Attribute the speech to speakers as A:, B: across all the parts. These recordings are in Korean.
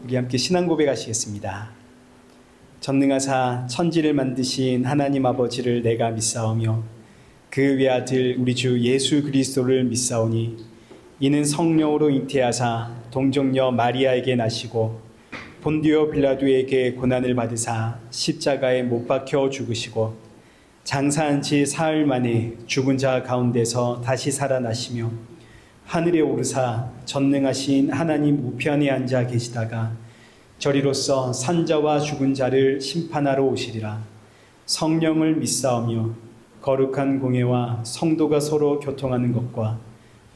A: 우리 함께 신앙 고백하시겠습니다. 전능하사 천지를 만드신 하나님 아버지를 내가 믿사오며 그 외아들 우리 주 예수 그리스도를 믿사오니 이는 성령으로 잉태하사 동정녀 마리아에게 나시고 본디오 빌라도에게 고난을 받으사 십자가에 못 박혀 죽으시고 장사한 지 사흘 만에 죽은 자 가운데서 다시 살아나시며 하늘에 오르사 전능하신 하나님 우편에 앉아 계시다가 저리로서 산자와 죽은 자를 심판하러 오시리라. 성령을 믿사오며 거룩한 공예와 성도가 서로 교통하는 것과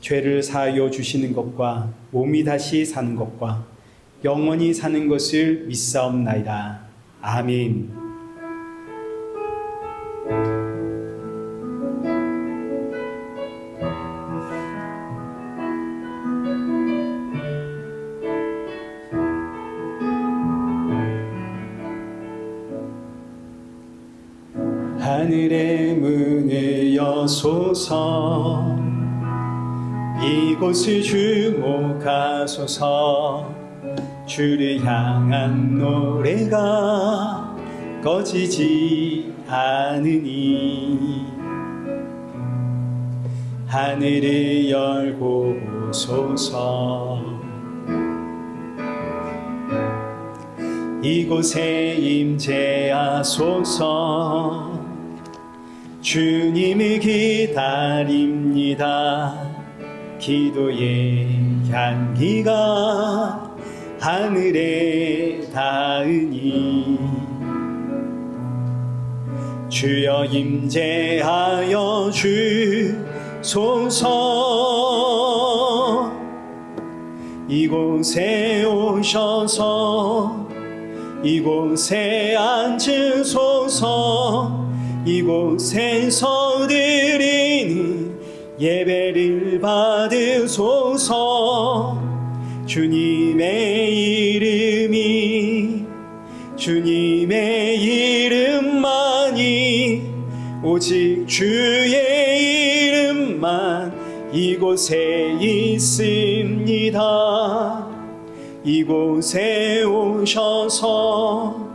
A: 죄를 사하여 주시는 것과 몸이 다시 사는 것과 영원히 사는 것을 믿사옵나이다. 아멘. 하늘의 문을 여소서 이곳을 주목하소서 주를 향한 노래가 꺼지지 않으니 하늘을 열고 오소서 이곳에 임재하소서 주님을 기다립니다. 기도의 향기가 하늘에 닿으니 주여 임재하여 주소서 이곳에 오셔서 이곳에 앉으소서 이곳에서 드리는 예배를 받으소서 주님의 이름만이 오직 주의 이름만 이곳에 있습니다. 이곳에 오셔서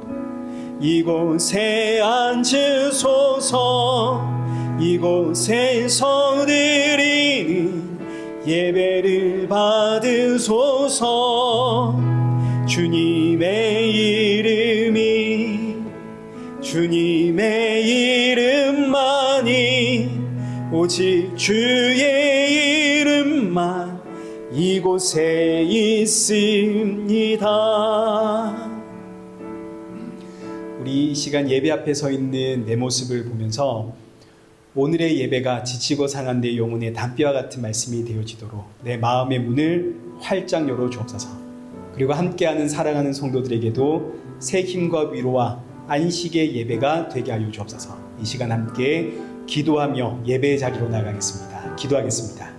A: 이곳에 앉으소서 이곳에서 드리는 예배를 받으소서 주님의 이름만이 오직 주의 이름만 이곳에 있습니다. 우리 이 시간 예배 앞에 서 있는 내 모습을 보면서 오늘의 예배가 지치고 상한 내 영혼의 담비와 같은 말씀이 되어지도록 내 마음의 문을 활짝 열어 주옵소서. 그리고 함께하는 사랑하는 성도들에게도 새 힘과 위로와 안식의 예배가 되게 하여 주옵소서. 이 시간 함께 기도하며 예배의 자리로 나가겠습니다. 기도하겠습니다.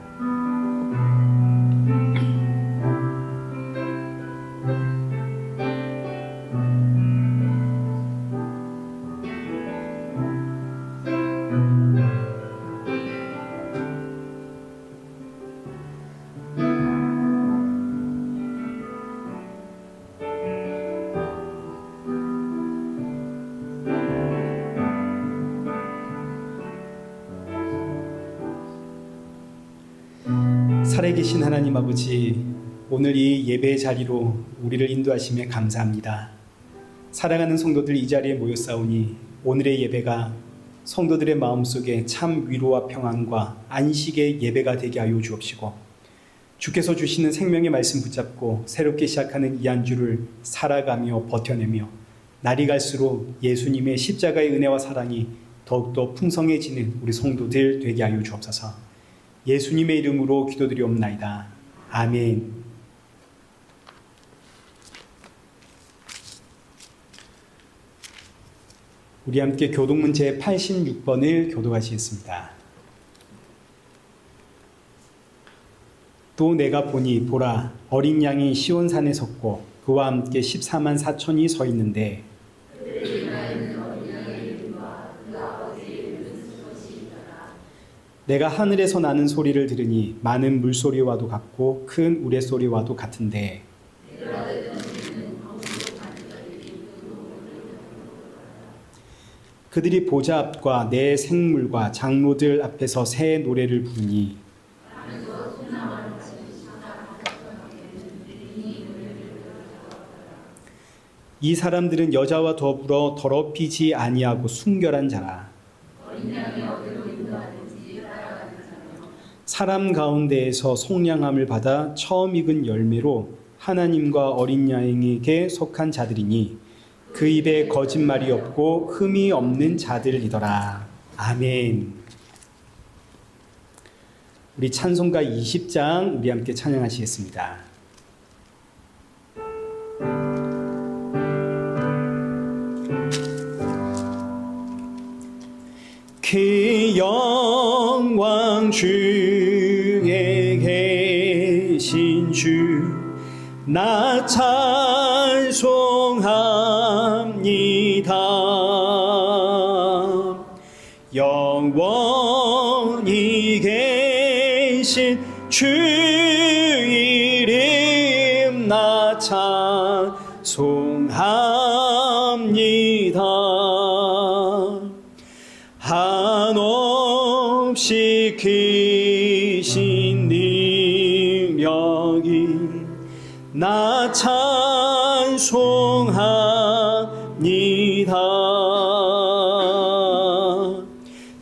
A: 살아계신 하나님 아버지, 오늘 이 예배의 자리로 우리를 인도하시며 감사합니다. 사랑하는 성도들 이 자리에 모였사오니 오늘의 예배가 성도들의 마음속에 참 위로와 평안과 안식의 예배가 되게 하여 주옵시고 주께서 주시는 생명의 말씀 붙잡고 새롭게 시작하는 이 한 주를 살아가며 버텨내며 날이 갈수록 예수님의 십자가의 은혜와 사랑이 더욱더 풍성해지는 우리 성도들 되게 하여 주옵소서. 예수님의 이름으로 기도드리옵나이다. 아멘. 우리 함께 교독문 제86번을 교독하시겠습니다. 또 내가 보니 보라 어린 양이 시온산에 섰고 그와 함께 14만 4천이 서 있는데 내가 하늘에서 나는 소리를 들으니 많은 물소리와도 같고 큰 우레소리와도 같은데 그들이 보좌 앞과 내 생물과 장로들 앞에서 새 노래를 부르니 이 사람들은 여자와 더불어 더럽히지 아니하고 순결한 자라. 사람 가운데에서 속량함을 받아 처음 익은 열매로 하나님과 어린 양에게 속한 자들이니 그 입에 거짓말이 없고 흠이 없는 자들이더라. 아멘. 우리 찬송가 20장 우리 함께 찬양하시겠습니다. 그 영광 중에 계신 주 나 찬송합니다. 영원히 계신 주 이름 나 찬송합니다. 한없이 크신 능력이 나 찬송합니다.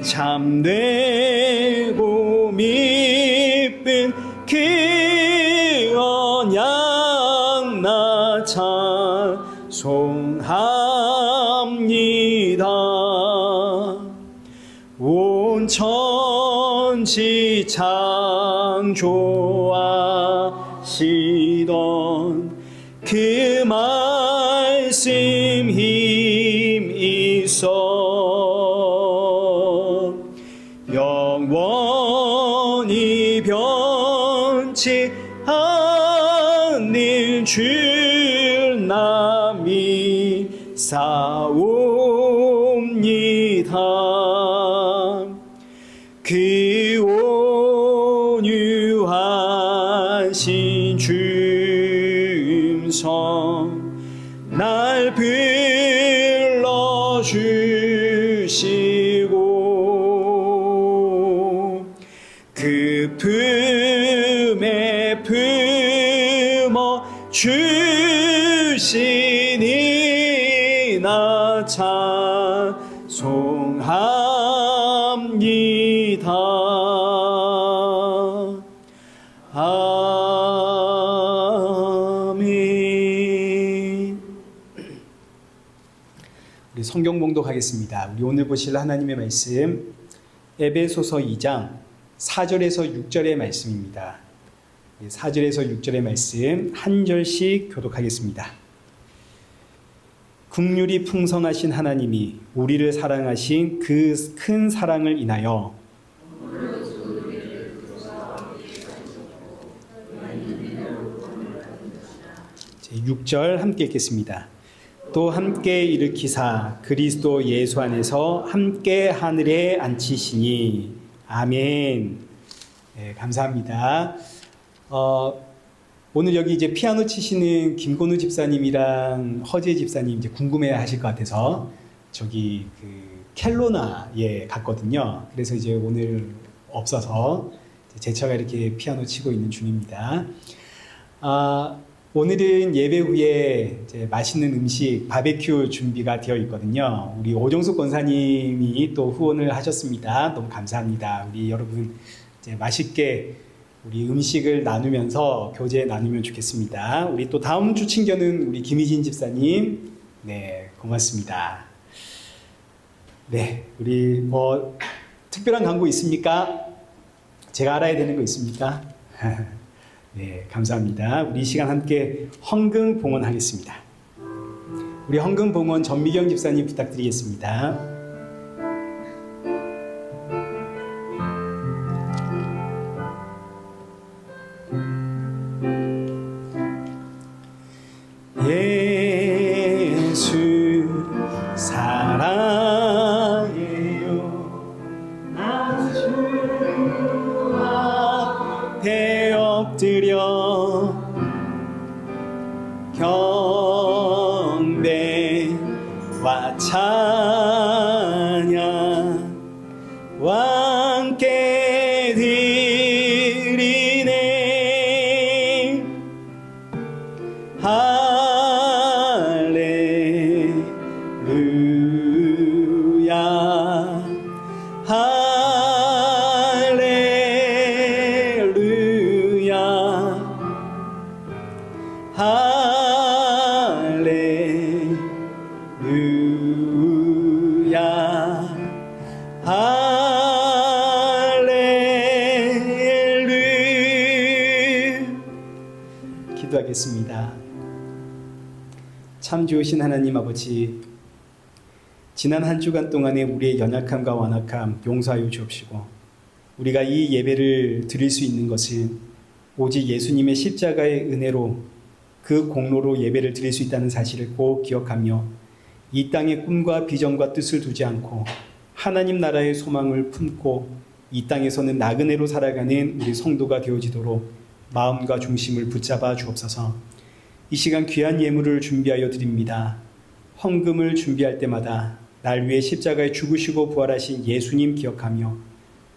A: 참되고 미쁜 그 언약 나 찬송합니다. 온 천지 창조하시던 그 말씀 힘 있어 영원히 변치 않는 줄 나 믿사옵니다. 그 온유하신 주음성 날 불러주시고 그 품에 품어 주시니 나 찬송합니다. 아멘. 우리 성경 봉독하겠습니다. 우리 오늘 보실 하나님의 말씀 에베소서 2장 4절에서 6절의 말씀입니다. 4절에서 6절의 말씀 한 절씩 교독하겠습니다. 긍휼이 풍성하신 하나님이 우리를 사랑하신 그 큰 사랑을 인하여 6절 함께 읽겠습니다. 또 함께 일으키사 그리스도 예수 안에서 함께 하늘에 앉히시니 아멘. 네, 감사합니다. 오늘 여기 이제 피아노 치시는 김건우 집사님이랑 허재 집사님 이제 궁금해 하실 것 같아서 저기 그 켈로나에 갔거든요. 그래서 이제 오늘 없어서 제차가 이렇게 피아노 치고 있는 중입니다. 오늘은 예배 후에 이제 맛있는 음식 바베큐 준비가 되어 있거든요. 우리 오정숙 권사님이 또 후원을 하셨습니다. 너무 감사합니다. 우리 여러분 이제 맛있게 우리 음식을 나누면서 교제 나누면 좋겠습니다. 우리 또 다음 주 친견은 우리 김희진 집사님, 네 고맙습니다. 네, 우리 뭐 특별한 광고 있습니까? 제가 알아야 되는 거 있습니까? 네, 감사합니다. 우리 이 시간 함께 헌금 봉헌하겠습니다. 우리 헌금 봉헌 전미경 집사님 부탁드리겠습니다. 예수 사랑해요. 나 주 앞에 엎드려 경배와 찬양 할렐루야 할렐루야. 기도하겠습니다. 참 좋으신 하나님 아버지, 지난 한 주간 동안에 우리의 연약함과 완악함 용서하여 주옵시고, 우리가 이 예배를 드릴 수 있는 것은 오직 예수님의 십자가의 은혜로, 그 공로로 예배를 드릴 수 있다는 사실을 꼭 기억하며 이 땅의 꿈과 비전과 뜻을 두지 않고 하나님 나라의 소망을 품고 이 땅에서는 나그네로 살아가는 우리 성도가 되어지도록 마음과 중심을 붙잡아 주옵소서. 이 시간 귀한 예물을 준비하여 드립니다. 헌금을 준비할 때마다 날 위해 십자가에 죽으시고 부활하신 예수님 기억하며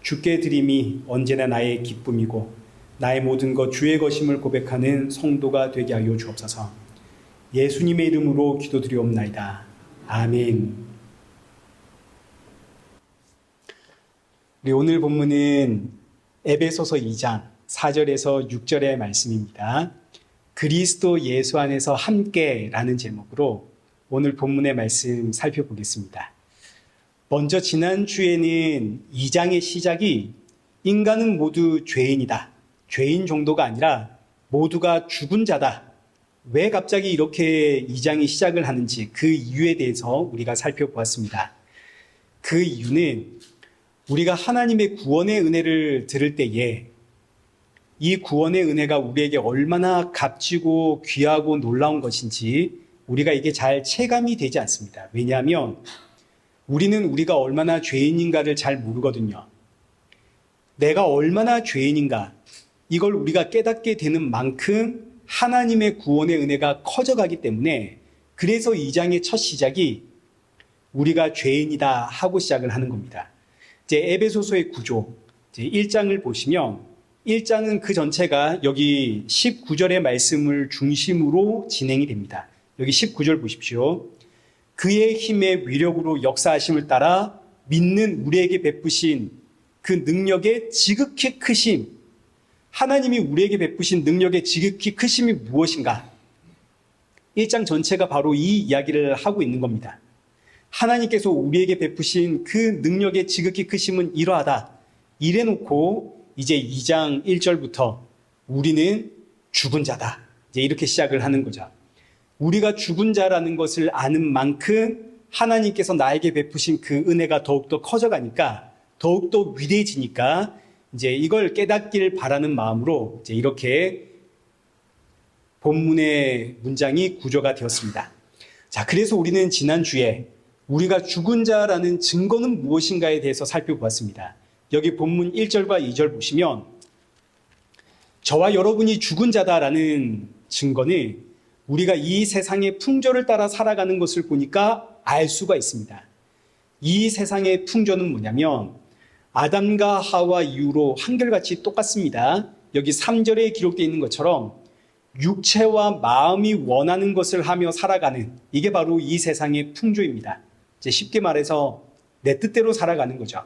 A: 주께 드림이 언제나 나의 기쁨이고 나의 모든 것 주의 것임을 고백하는 성도가 되게 하여 주옵소서. 예수님의 이름으로 기도드리옵나이다. 아멘. 우리 오늘 본문은 에베소서 2장 4절에서 6절의 말씀입니다. 그리스도 예수 안에서 함께라는 제목으로 오늘 본문의 말씀 살펴보겠습니다. 먼저 지난주에는 2장의 시작이 인간은 모두 죄인이다, 죄인 정도가 아니라 모두가 죽은 자다. 왜 갑자기 이렇게 2장이 시작을 하는지 그 이유에 대해서 우리가 살펴보았습니다. 그 이유는 우리가 하나님의 구원의 은혜를 들을 때에 이 구원의 은혜가 우리에게 얼마나 값지고 귀하고 놀라운 것인지 우리가 이게 잘 체감이 되지 않습니다. 왜냐하면 우리는 우리가 얼마나 죄인인가를 잘 모르거든요. 내가 얼마나 죄인인가, 이걸 우리가 깨닫게 되는 만큼 하나님의 구원의 은혜가 커져가기 때문에, 그래서 2장의 첫 시작이 우리가 죄인이다 하고 시작을 하는 겁니다. 이제 에베소서의 구조, 이제 1장을 보시면 1장은 그 전체가 여기 19절의 말씀을 중심으로 진행이 됩니다. 여기 19절 보십시오. 그의 힘의 위력으로 역사하심을 따라 믿는 우리에게 베푸신 그 능력의 지극히 크심, 하나님이 우리에게 베푸신 능력의 지극히 크심이 무엇인가? 1장 전체가 바로 이 이야기를 하고 있는 겁니다. 하나님께서 우리에게 베푸신 그 능력의 지극히 크심은 이러하다. 이래놓고 이제 2장 1절부터 우리는 죽은 자다, 이제 이렇게 시작을 하는 거죠. 우리가 죽은 자라는 것을 아는 만큼 하나님께서 나에게 베푸신 그 은혜가 더욱더 커져가니까, 더욱더 위대해지니까 이제 이걸 깨닫길 바라는 마음으로 이제 이렇게 본문의 문장이 구조가 되었습니다. 자, 그래서 우리는 지난주에 우리가 죽은 자라는 증거는 무엇인가에 대해서 살펴보았습니다. 여기 본문 1절과 2절 보시면 저와 여러분이 죽은 자다라는 증거는 우리가 이 세상의 풍조를 따라 살아가는 것을 보니까 알 수가 있습니다. 이 세상의 풍조는 뭐냐면 아담과 하와 이후로 한결같이 똑같습니다. 여기 3절에 기록되어 있는 것처럼 육체와 마음이 원하는 것을 하며 살아가는, 이게 바로 이 세상의 풍조입니다. 이제 쉽게 말해서 내 뜻대로 살아가는 거죠.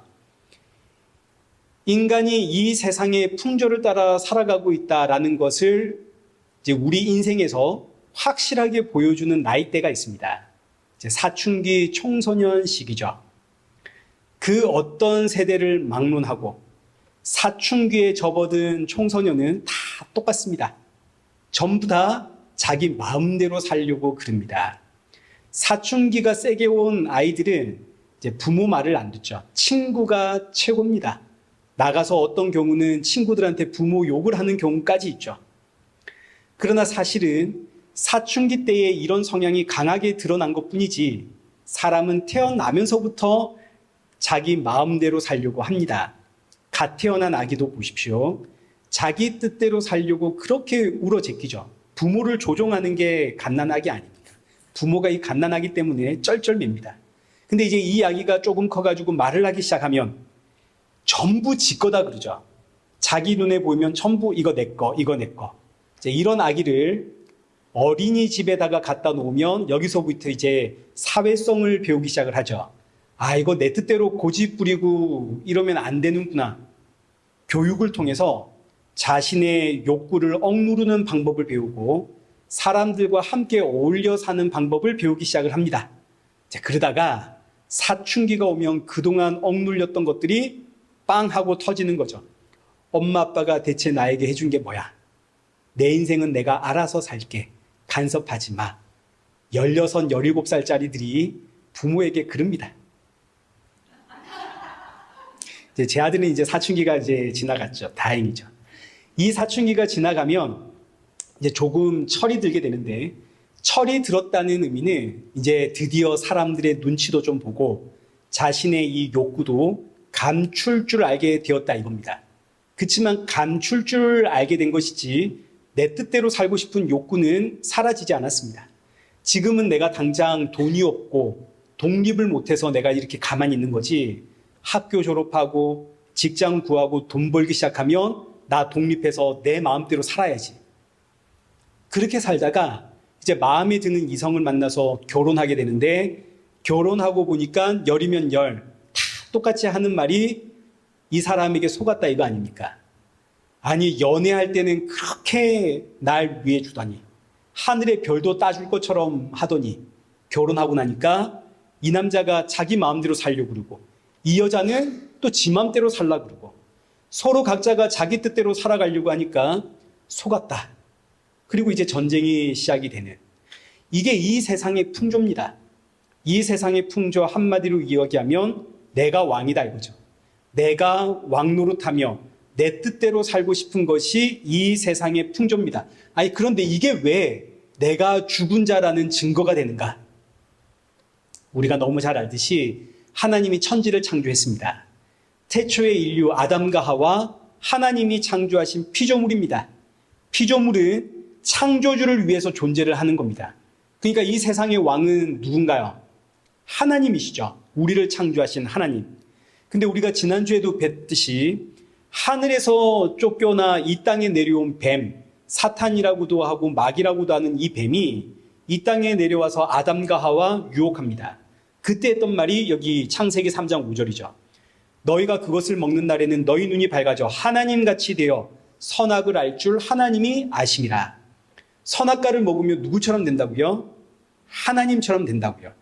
A: 인간이 이 세상의 풍조를 따라 살아가고 있다라는 것을 이제 우리 인생에서 확실하게 보여주는 나이대가 있습니다. 이제 사춘기 청소년 시기죠. 그 어떤 세대를 막론하고 사춘기에 접어든 청소년은 다 똑같습니다. 전부 다 자기 마음대로 살려고 그럽니다. 사춘기가 세게 온 아이들은 이제 부모 말을 안 듣죠. 친구가 최고입니다. 나가서 어떤 경우는 친구들한테 부모 욕을 하는 경우까지 있죠. 그러나 사실은 사춘기 때에 이런 성향이 강하게 드러난 것뿐이지 사람은 태어나면서부터 자기 마음대로 살려고 합니다. 갓 태어난 아기도 보십시오. 자기 뜻대로 살려고 그렇게 울어제끼죠. 부모를 조종하는 게 갓난아기 아닙니까? 부모가 이 갓난아기 때문에 쩔쩔맵니다. 근데 이제 이 아기가 조금 커가지고 말을 하기 시작하면 전부 지 거다 그러죠. 자기 눈에 보이면 전부 이거 내 거, 이거 내 거. 이제 이런 아기를 어린이집에다가 갖다 놓으면 여기서부터 이제 사회성을 배우기 시작을 하죠. 아, 이거 내 뜻대로 고집 부리고 이러면 안 되는구나. 교육을 통해서 자신의 욕구를 억누르는 방법을 배우고 사람들과 함께 어울려 사는 방법을 배우기 시작을 합니다. 그러다가 사춘기가 오면 그동안 억눌렸던 것들이 빵 하고 터지는 거죠. 엄마 아빠가 대체 나에게 해준 게 뭐야? 내 인생은 내가 알아서 살게. 간섭하지 마. 16, 17살짜리들이 부모에게 그럽니다. 제 아들은 이제 사춘기가 이제 지나갔죠. 다행이죠. 이 사춘기가 지나가면 이제 조금 철이 들게 되는데, 철이 들었다는 의미는 이제 드디어 사람들의 눈치도 좀 보고 자신의 이 욕구도 감출 줄 알게 되었다 이겁니다. 그렇지만 감출 줄 알게 된 것이지 내 뜻대로 살고 싶은 욕구는 사라지지 않았습니다. 지금은 내가 당장 돈이 없고 독립을 못해서 내가 이렇게 가만히 있는 거지, 학교 졸업하고 직장 구하고 돈 벌기 시작하면 나 독립해서 내 마음대로 살아야지. 그렇게 살다가 이제 마음에 드는 이성을 만나서 결혼하게 되는데, 결혼하고 보니까 열이면 열, 다 똑같이 하는 말이 이 사람에게 속았다 이거 아닙니까? 아니, 연애할 때는 그렇게 날 위해 주다니, 하늘의 별도 따줄 것처럼 하더니 결혼하고 나니까 이 남자가 자기 마음대로 살려고 그러고 이 여자는 또 지 마음대로 살려고 그러고 서로 각자가 자기 뜻대로 살아가려고 하니까 속았다. 그리고 이제 전쟁이 시작이 되는, 이게 이 세상의 풍조입니다. 이 세상의 풍조 한마디로 이야기하면 내가 왕이다 이거죠. 내가 왕 노릇하며 내 뜻대로 살고 싶은 것이 이 세상의 풍조입니다. 아니, 그런데 이게 왜 내가 죽은 자라는 증거가 되는가? 우리가 너무 잘 알듯이 하나님이 천지를 창조했습니다. 태초의 인류 아담과 하와 하나님이 창조하신 피조물입니다. 피조물은 창조주를 위해서 존재를 하는 겁니다. 그러니까 이 세상의 왕은 누군가요? 하나님이시죠. 우리를 창조하신 하나님. 근데 우리가 지난주에도 뵀듯이 하늘에서 쫓겨나 이 땅에 내려온 뱀, 사탄이라고도 하고 마귀라고도 하는 이 뱀이 이 땅에 내려와서 아담과 하와 유혹합니다. 그때 했던 말이 여기 창세기 3장 5절이죠. 너희가 그것을 먹는 날에는 너희 눈이 밝아져 하나님같이 되어 선악을 알 줄 하나님이 아심이라. 선악과를 먹으면 누구처럼 된다고요? 하나님처럼 된다고요.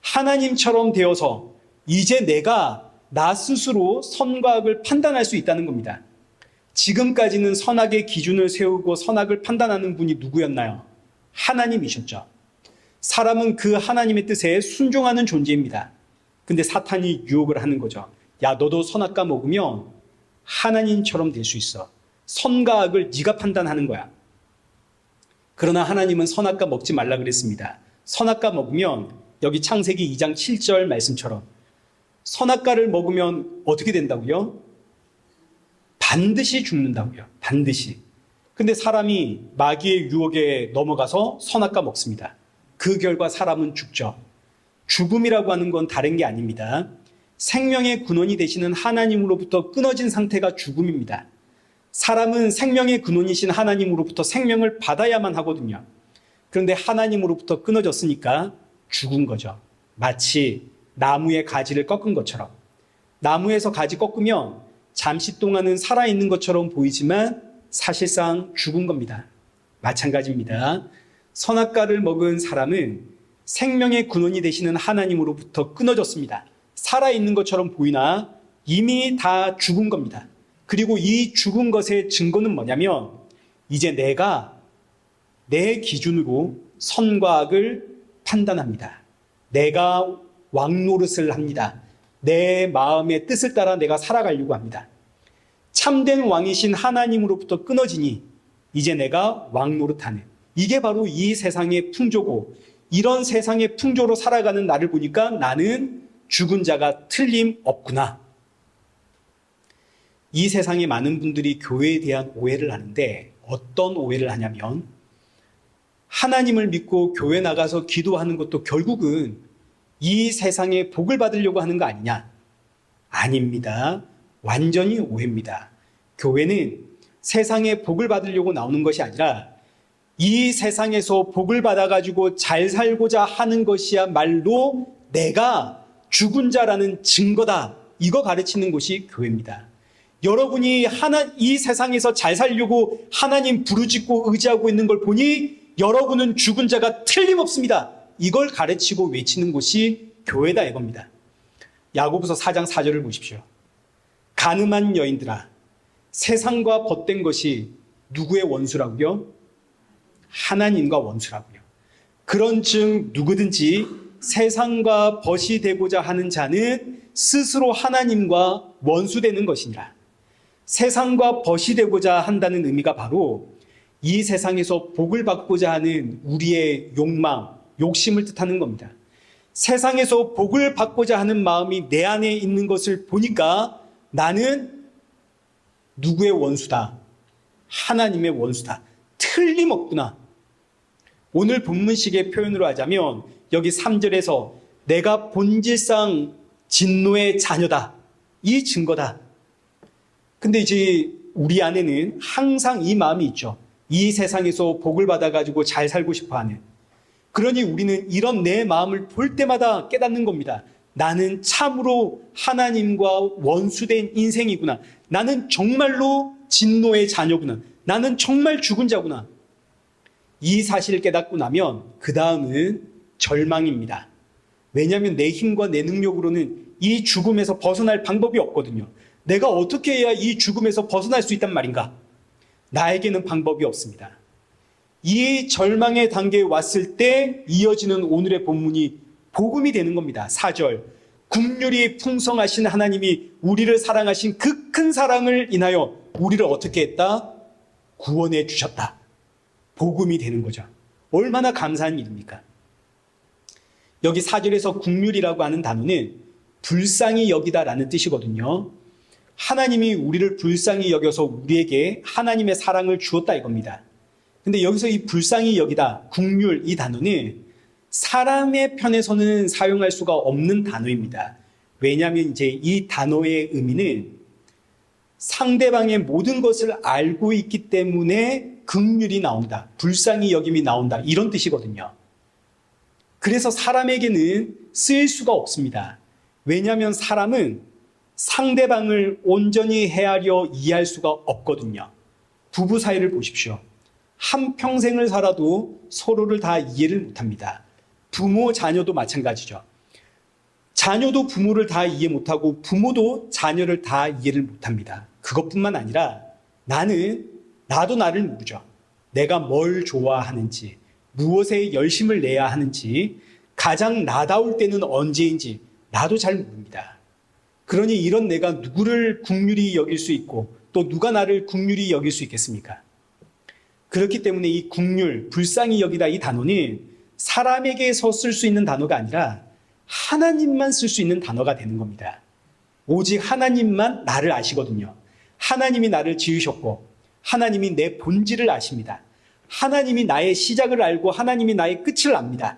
A: 하나님처럼 되어서 이제 내가 나 스스로 선과 악을 판단할 수 있다는 겁니다. 지금까지는 선악의 기준을 세우고 선악을 판단하는 분이 누구였나요? 하나님이셨죠. 사람은 그 하나님의 뜻에 순종하는 존재입니다. 근데 사탄이 유혹을 하는 거죠. 야, 너도 선악과 먹으면 하나님처럼 될 수 있어. 선과 악을 네가 판단하는 거야. 그러나 하나님은 선악과 먹지 말라 그랬습니다. 선악과 먹으면 여기 창세기 2장 7절 말씀처럼 선악과를 먹으면 어떻게 된다고요? 반드시 죽는다고요. 반드시. 근데 사람이 마귀의 유혹에 넘어가서 선악과 먹습니다. 그 결과 사람은 죽죠. 죽음이라고 하는 건 다른 게 아닙니다. 생명의 근원이 되시는 하나님으로부터 끊어진 상태가 죽음입니다. 사람은 생명의 근원이신 하나님으로부터 생명을 받아야만 하거든요. 그런데 하나님으로부터 끊어졌으니까 죽은 거죠. 마치 나무의 가지를 꺾은 것처럼. 나무에서 가지 꺾으면 잠시 동안은 살아있는 것처럼 보이지만 사실상 죽은 겁니다. 마찬가지입니다. 선악과를 먹은 사람은 생명의 근원이 되시는 하나님으로부터 끊어졌습니다. 살아있는 것처럼 보이나 이미 다 죽은 겁니다. 그리고 이 죽은 것의 증거는 뭐냐면 이제 내가 내 기준으로 선과 악을 판단합니다. 내가 왕노릇을 합니다. 내 마음의 뜻을 따라 내가 살아가려고 합니다. 참된 왕이신 하나님으로부터 끊어지니 이제 내가 왕노릇하는, 이게 바로 이 세상의 풍조고, 이런 세상의 풍조로 살아가는 나를 보니까 나는 죽은 자가 틀림없구나. 이 세상에 많은 분들이 교회에 대한 오해를 하는데, 어떤 오해를 하냐면 하나님을 믿고 교회 나가서 기도하는 것도 결국은 이 세상에 복을 받으려고 하는 거 아니냐? 아닙니다. 완전히 오해입니다. 교회는 세상에 복을 받으려고 나오는 것이 아니라 이 세상에서 복을 받아가지고 잘 살고자 하는 것이야말로 내가 죽은 자라는 증거다. 이거 가르치는 곳이 교회입니다. 여러분이 이 세상에서 잘 살려고 하나님 부르짖고 의지하고 있는 걸 보니 여러분은 죽은 자가 틀림없습니다. 이걸 가르치고 외치는 곳이 교회다 이겁니다. 야고보서 4장 4절을 보십시오. 간음한 여인들아, 세상과 벗된 것이 누구의 원수라고요? 하나님과 원수라고요. 그런즉 누구든지 세상과 벗이 되고자 하는 자는 스스로 하나님과 원수되는 것이니라. 세상과 벗이 되고자 한다는 의미가 바로 이 세상에서 복을 받고자 하는 우리의 욕망, 욕심을 뜻하는 겁니다. 세상에서 복을 받고자 하는 마음이 내 안에 있는 것을 보니까 나는 누구의 원수다? 하나님의 원수다. 틀림없구나. 오늘 본문식의 표현으로 하자면 여기 3절에서 내가 본질상 진노의 자녀다. 이 증거다. 근데 이제 우리 안에는 항상 이 마음이 있죠. 이 세상에서 복을 받아가지고 잘 살고 싶어 하는. 그러니 우리는 이런 내 마음을 볼 때마다 깨닫는 겁니다. 나는 참으로 하나님과 원수된 인생이구나. 나는 정말로 진노의 자녀구나. 나는 정말 죽은 자구나. 이 사실을 깨닫고 나면 그 다음은 절망입니다. 왜냐하면 내 힘과 내 능력으로는 이 죽음에서 벗어날 방법이 없거든요. 내가 어떻게 해야 이 죽음에서 벗어날 수 있단 말인가? 나에게는 방법이 없습니다. 이 절망의 단계에 왔을 때 이어지는 오늘의 본문이 복음이 되는 겁니다. 4절. 긍휼이 풍성하신 하나님이 우리를 사랑하신 그 큰 사랑을 인하여 우리를 어떻게 했다? 구원해 주셨다. 복음이 되는 거죠. 얼마나 감사한 일입니까? 여기 4절에서 긍휼이라고 하는 단어는 불쌍히 여기다라는 뜻이거든요. 하나님이 우리를 불쌍히 여겨서 우리에게 하나님의 사랑을 주었다 이겁니다. 근데 여기서 이 불쌍히 여기다, 긍휼 이 단어는 사람의 편에서는 사용할 수가 없는 단어입니다. 왜냐하면 이제 이 단어의 의미는 상대방의 모든 것을 알고 있기 때문에 긍휼이 나온다, 불쌍히 여김이 나온다 이런 뜻이거든요. 그래서 사람에게는 쓰일 수가 없습니다. 왜냐하면 사람은 상대방을 온전히 헤아려 이해할 수가 없거든요. 부부 사이를 보십시오. 한평생을 살아도 서로를 다 이해를 못합니다. 부모, 자녀도 마찬가지죠. 자녀도 부모를 다 이해 못하고 부모도 자녀를 다 이해를 못합니다. 그것뿐만 아니라 나도 나를 모르죠. 내가 뭘 좋아하는지, 무엇에 열심을 내야 하는지, 가장 나다울 때는 언제인지 나도 잘 모릅니다. 그러니 이런 내가 누구를 긍휼히 여길 수 있고 또 누가 나를 긍휼히 여길 수 있겠습니까? 그렇기 때문에 이 긍휼, 불쌍히 여기다 이 단어는 사람에게서 쓸 수 있는 단어가 아니라 하나님만 쓸 수 있는 단어가 되는 겁니다. 오직 하나님만 나를 아시거든요. 하나님이 나를 지으셨고 하나님이 내 본질을 아십니다. 하나님이 나의 시작을 알고 하나님이 나의 끝을 압니다.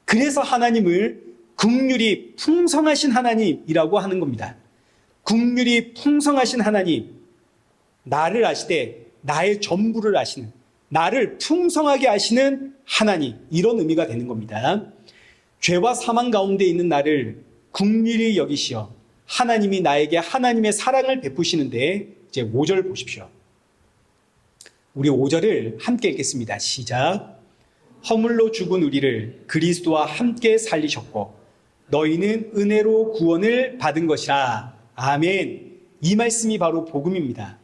A: 그래서 하나님을 긍휼이 풍성하신 하나님이라고 하는 겁니다. 긍휼이 풍성하신 하나님, 나를 아시되 나의 전부를 아시는, 나를 풍성하게 아시는 하나님, 이런 의미가 되는 겁니다. 죄와 사망 가운데 있는 나를 긍휼히 여기시어 하나님이 나에게 하나님의 사랑을 베푸시는데 이제 5절 보십시오. 우리 5절을 함께 읽겠습니다. 시작. 허물로 죽은 우리를 그리스도와 함께 살리셨고 너희는 은혜로 구원을 받은 것이라. 아멘. 이 말씀이 바로 복음입니다.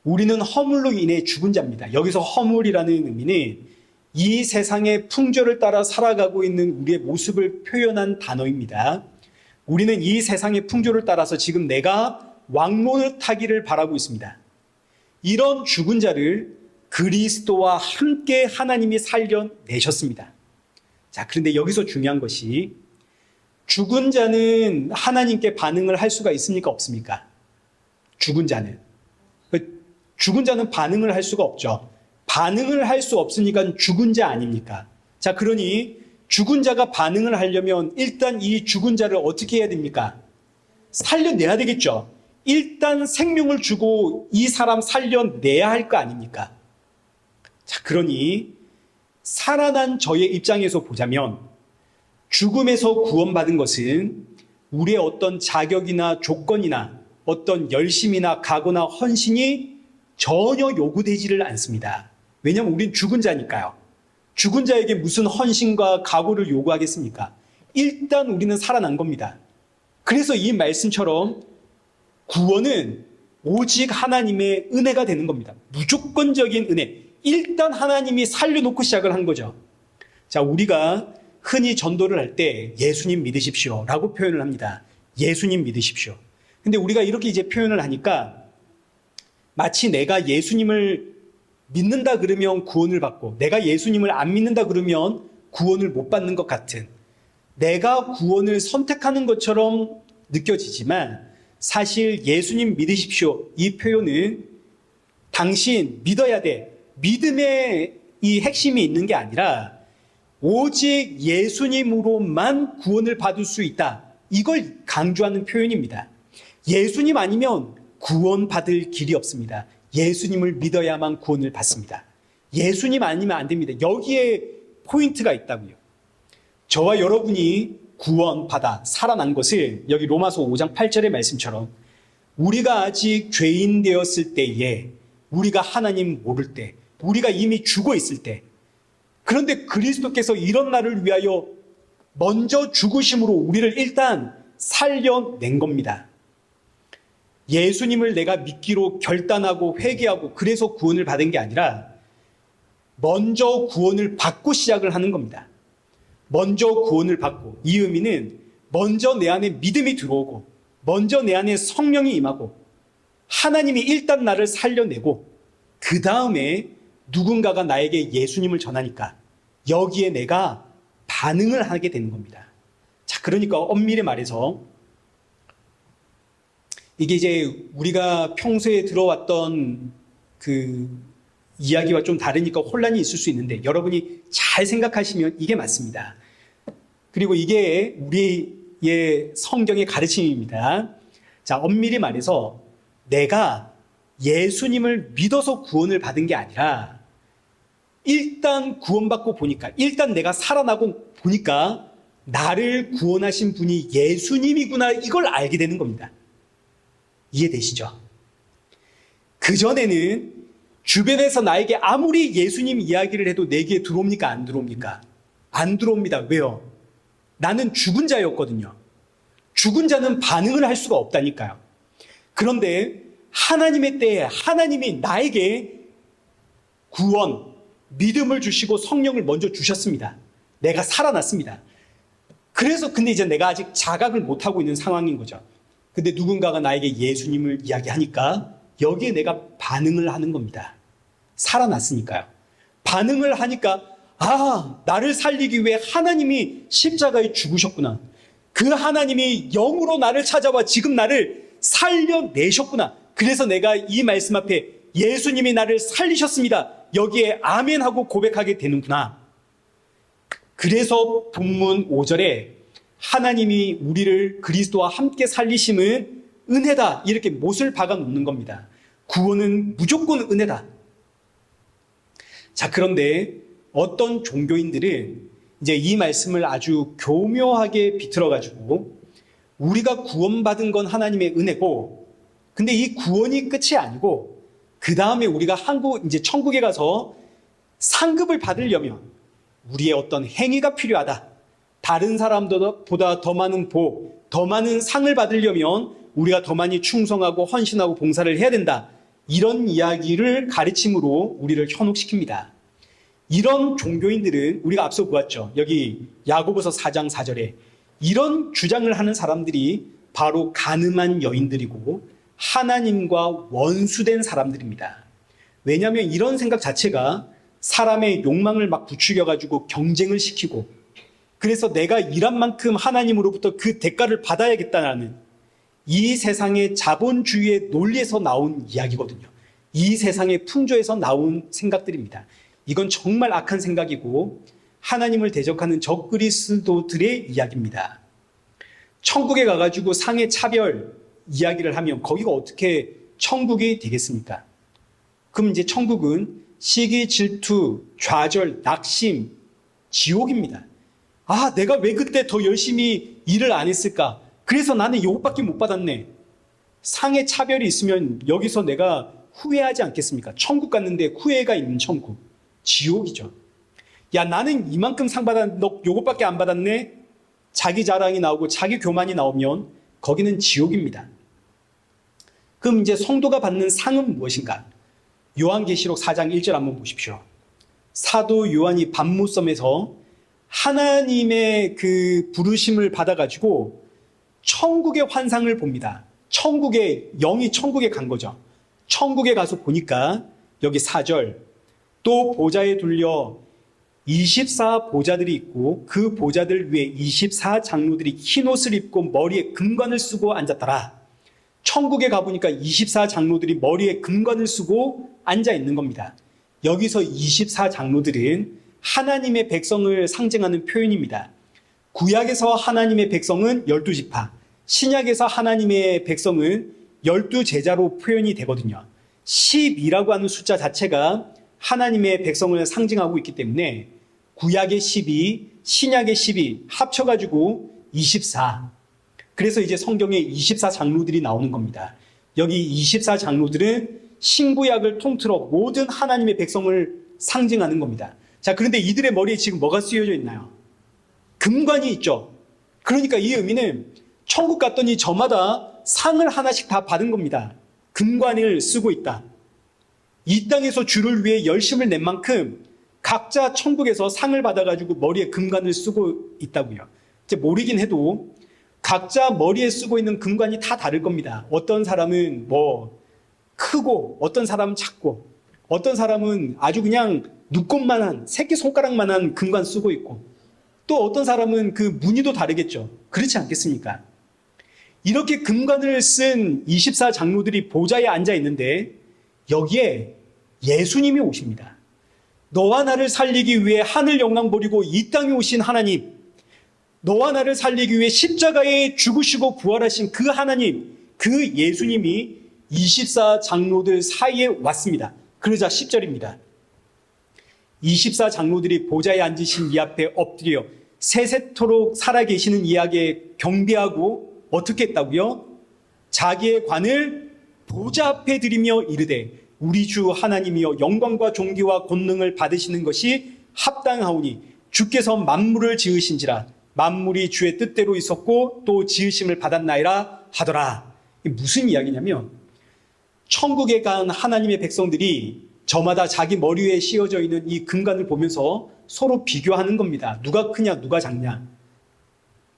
A: 우리는 허물로 인해 죽은 자입니다. 여기서 허물이라는 의미는 이 세상의 풍조를 따라 살아가고 있는 우리의 모습을 표현한 단어입니다. 우리는 이 세상의 풍조를 따라서 지금 내가 왕노릇하기를 바라고 있습니다. 이런 죽은 자를 그리스도와 함께 하나님이 살려내셨습니다. 자, 그런데 여기서 중요한 것이 죽은 자는 하나님께 반응을 할 수가 있습니까? 없습니까? 죽은 자는 반응을 할 수가 없죠. 반응을 할 수 없으니까 죽은 자 아닙니까? 자, 그러니 죽은 자가 반응을 하려면 일단 이 죽은 자를 어떻게 해야 됩니까? 살려내야 되겠죠. 일단 생명을 주고 이 사람 살려내야 할 거 아닙니까? 자, 그러니 살아난 저의 입장에서 보자면 죽음에서 구원받은 것은 우리의 어떤 자격이나 조건이나 어떤 열심이나 각오나 헌신이 전혀 요구되지를 않습니다. 왜냐하면 우린 죽은 자니까요. 죽은 자에게 무슨 헌신과 각오를 요구하겠습니까? 일단 우리는 살아난 겁니다. 그래서 이 말씀처럼 구원은 오직 하나님의 은혜가 되는 겁니다. 무조건적인 은혜. 일단 하나님이 살려놓고 시작을 한 거죠. 자, 우리가 흔히 전도를 할 때 예수님 믿으십시오 라고 표현을 합니다. 예수님 믿으십시오. 근데 우리가 이렇게 이제 표현을 하니까 마치 내가 예수님을 믿는다 그러면 구원을 받고 내가 예수님을 안 믿는다 그러면 구원을 못 받는 것 같은, 내가 구원을 선택하는 것처럼 느껴지지만 사실 예수님 믿으십시오 이 표현은 당신 믿어야 돼, 믿음의 이 핵심이 있는 게 아니라 오직 예수님으로만 구원을 받을 수 있다, 이걸 강조하는 표현입니다. 예수님 아니면 구원받을 길이 없습니다. 예수님을 믿어야만 구원을 받습니다. 예수님 아니면 안 됩니다. 여기에 포인트가 있다고요. 저와 여러분이 구원받아 살아난 것을 여기 로마서 5장 8절의 말씀처럼 우리가 아직 죄인 되었을 때에, 우리가 하나님 모를 때, 우리가 이미 죽어 있을 때, 그런데 그리스도께서 이런 날을 위하여 먼저 죽으심으로 우리를 일단 살려낸 겁니다. 예수님을 내가 믿기로 결단하고 회개하고 그래서 구원을 받은 게 아니라 먼저 구원을 받고 시작을 하는 겁니다. 먼저 구원을 받고, 이 의미는 먼저 내 안에 믿음이 들어오고 먼저 내 안에 성령이 임하고 하나님이 일단 나를 살려내고 그 다음에 누군가가 나에게 예수님을 전하니까 여기에 내가 반응을 하게 되는 겁니다. 자, 그러니까 엄밀히 말해서 이게 이제 우리가 평소에 들어왔던 그 이야기와 좀 다르니까 혼란이 있을 수 있는데 여러분이 잘 생각하시면 이게 맞습니다. 그리고 이게 우리의 성경의 가르침입니다. 자, 엄밀히 말해서 내가 예수님을 믿어서 구원을 받은 게 아니라 일단 구원받고 보니까, 일단 내가 살아나고 보니까 나를 구원하신 분이 예수님이구나, 이걸 알게 되는 겁니다. 이해되시죠? 그전에는 주변에서 나에게 아무리 예수님 이야기를 해도 내게 들어옵니까? 안 들어옵니까? 안 들어옵니다. 왜요? 나는 죽은 자였거든요. 죽은 자는 반응을 할 수가 없다니까요. 그런데 하나님의 때에 하나님이 나에게 구원, 믿음을 주시고 성령을 먼저 주셨습니다. 내가 살아났습니다. 그래서 근데 이제 내가 아직 자각을 못하고 있는 상황인 거죠. 근데 누군가가 나에게 예수님을 이야기하니까 여기에 내가 반응을 하는 겁니다. 살아났으니까요. 반응을 하니까 아, 나를 살리기 위해 하나님이 십자가에 죽으셨구나. 그 하나님이 영으로 나를 찾아와 지금 나를 살려내셨구나. 그래서 내가 이 말씀 앞에 예수님이 나를 살리셨습니다, 여기에 아멘하고 고백하게 되는구나. 그래서 본문 5절에 하나님이 우리를 그리스도와 함께 살리심은 은혜다, 이렇게 못을 박아 놓는 겁니다. 구원은 무조건 은혜다. 자, 그런데 어떤 종교인들은 이제 이 말씀을 아주 교묘하게 비틀어가지고 우리가 구원받은 건 하나님의 은혜고, 근데 이 구원이 끝이 아니고 그 다음에 우리가 이제 천국에 가서 상급을 받으려면 우리의 어떤 행위가 필요하다. 다른 사람보다 더 많은 복, 더 많은 상을 받으려면 우리가 더 많이 충성하고 헌신하고 봉사를 해야 된다. 이런 이야기를 가르침으로 우리를 현혹시킵니다. 이런 종교인들은 우리가 앞서 보았죠. 여기 야고보서 4장 4절에 이런 주장을 하는 사람들이 바로 간음한 여인들이고 하나님과 원수된 사람들입니다. 왜냐하면 이런 생각 자체가 사람의 욕망을 막 부추겨가지고 경쟁을 시키고, 그래서 내가 일한 만큼 하나님으로부터 그 대가를 받아야겠다는 이 세상의 자본주의의 논리에서 나온 이야기거든요. 이 세상의 풍조에서 나온 생각들입니다. 이건 정말 악한 생각이고 하나님을 대적하는 적그리스도들의 이야기입니다. 천국에 가가지고 상해 차별 이야기를 하면 거기가 어떻게 천국이 되겠습니까? 그럼 이제 천국은 시기, 질투, 좌절, 낙심, 지옥입니다. 아, 내가 왜 그때 더 열심히 일을 안 했을까? 그래서 나는 이것밖에 못 받았네. 상해 차별이 있으면 여기서 내가 후회하지 않겠습니까? 천국 갔는데 후회가 있는 천국, 지옥이죠. 야, 나는 이만큼 상 받았는데 너 요것밖에 안 받았네? 자기 자랑이 나오고 자기 교만이 나오면 거기는 지옥입니다. 그럼 이제 성도가 받는 상은 무엇인가? 요한계시록 4장 1절 한번 보십시오. 사도 요한이 밤무섬에서 하나님의 그 부르심을 받아가지고 천국의 환상을 봅니다. 영이 천국에 간 거죠. 천국에 가서 보니까 여기 4절, 또 보좌에 둘려 24보좌들이 있고 그 보좌들 위에 24장로들이 흰옷을 입고 머리에 금관을 쓰고 앉았더라. 천국에 가보니까 24장로들이 머리에 금관을 쓰고 앉아 있는 겁니다. 여기서 24장로들은 하나님의 백성을 상징하는 표현입니다. 구약에서 하나님의 백성은 12지파, 신약에서 하나님의 백성은 12제자로 표현이 되거든요. 12라고 하는 숫자 자체가 하나님의 백성을 상징하고 있기 때문에 구약의 12, 신약의 12 합쳐가지고 24. 그래서 이제 성경에 24장로들이 나오는 겁니다. 여기 24장로들은 신구약을 통틀어 모든 하나님의 백성을 상징하는 겁니다. 자, 그런데 이들의 머리에 지금 뭐가 쓰여져 있나요? 금관이 있죠. 그러니까 이 의미는 천국 갔더니 저마다 상을 하나씩 다 받은 겁니다. 금관을 쓰고 있다. 이 땅에서 주를 위해 열심을 낸 만큼 각자 천국에서 상을 받아가지고 머리에 금관을 쓰고 있다고요. 이제 모르긴 해도 각자 머리에 쓰고 있는 금관이 다 다를 겁니다. 어떤 사람은 뭐 크고, 어떤 사람은 작고, 어떤 사람은 아주 그냥 눈곱만한, 새끼손가락만한 금관 쓰고 있고, 또 어떤 사람은 그 무늬도 다르겠죠. 그렇지 않겠습니까? 이렇게 금관을 쓴 24장로들이 보좌에 앉아 있는데 여기에 예수님이 오십니다. 너와 나를 살리기 위해 하늘 영광 버리고 이 땅에 오신 하나님, 너와 나를 살리기 위해 십자가에 죽으시고 부활하신 그 하나님, 그 예수님이 24장로들 사이에 왔습니다. 그러자 10절입니다. 24장로들이 보좌에 앉으신 이 앞에 엎드려 세세토록 살아계시는 이에게 경배하고 어떻게 했다고요? 자기의 관을 보좌 앞에 드리며 이르되 우리 주 하나님이여 영광과 존귀와 권능을 받으시는 것이 합당하오니 주께서 만물을 지으신지라 만물이 주의 뜻대로 있었고 또 지으심을 받았나이라 하더라. 이게 무슨 이야기냐면 천국에 간 하나님의 백성들이 저마다 자기 머리 위에 씌워져 있는 이 금관을 보면서 서로 비교하는 겁니다. 누가 크냐 누가 작냐.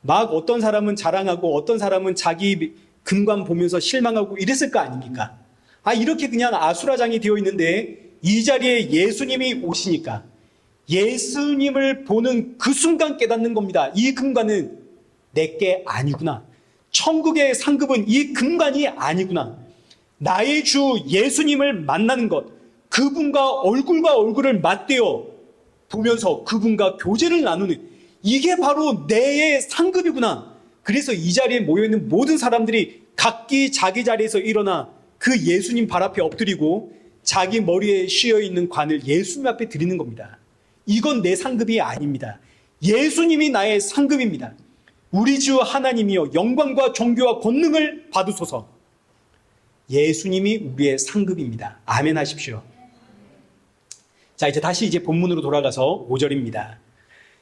A: 막 어떤 사람은 자랑하고 어떤 사람은 자기 금관 보면서 실망하고 이랬을 거 아닙니까? 이렇게 그냥 아수라장이 되어 있는데 이 자리에 예수님이 오시니까 예수님을 보는 그 순간 깨닫는 겁니다. 이 금관은 내게 아니구나. 천국의 상급은 이 금관이 아니구나. 나의 주 예수님을 만나는 것, 그분과 얼굴과 얼굴을 맞대어 보면서 그분과 교제를 나누는 이게 바로 내의 상급이구나. 그래서 이 자리에 모여있는 모든 사람들이 각기 자기 자리에서 일어나 그 예수님 발 앞에 엎드리고 자기 머리에 씌어있는 관을 예수님 앞에 드리는 겁니다. 이건 내 상급이 아닙니다. 예수님이 나의 상급입니다. 우리 주 하나님이여 영광과 존귀와 권능을 받으소서. 예수님이 우리의 상급입니다. 아멘 하십시오. 자, 이제 다시 본문으로 돌아가서 5절입니다.